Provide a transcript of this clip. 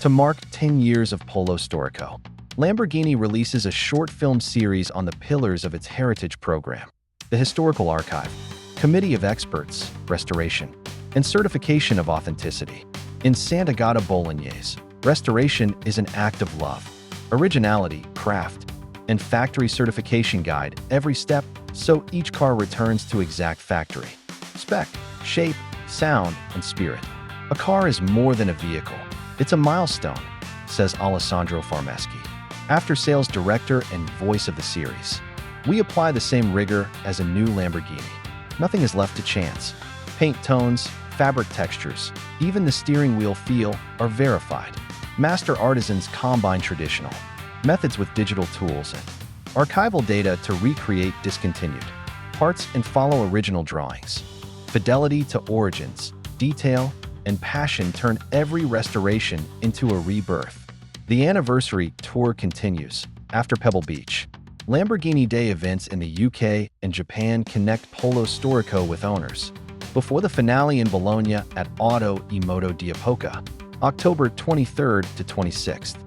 To mark 10 years of Polo Storico, Lamborghini releases a short film series on the pillars of its heritage program. The Historical Archive, Committee of Experts, Restoration, and Certification of Authenticity. In Sant'Agata Bolognese, restoration is an act of love, originality, craft, and factory certification guide every step so each car returns to exact factory spec, shape, sound, and spirit. A car is more than a vehicle. It's a milestone, says Alessandro Farmeschi, after-sales director and voice of the series. We apply the same rigor as a new Lamborghini. Nothing is left to chance. Paint tones, fabric textures, even the steering wheel feel are verified. Master artisans combine traditional methods with digital tools and archival data to recreate discontinued parts and follow original drawings. Fidelity to origins, detail, and passion turn every restoration into a rebirth. The anniversary tour continues. After Pebble Beach, Lamborghini Day events in the UK and Japan connect Polo Storico with owners, before the finale in Bologna at Auto e Moto di Epoca, October 23rd to 26th.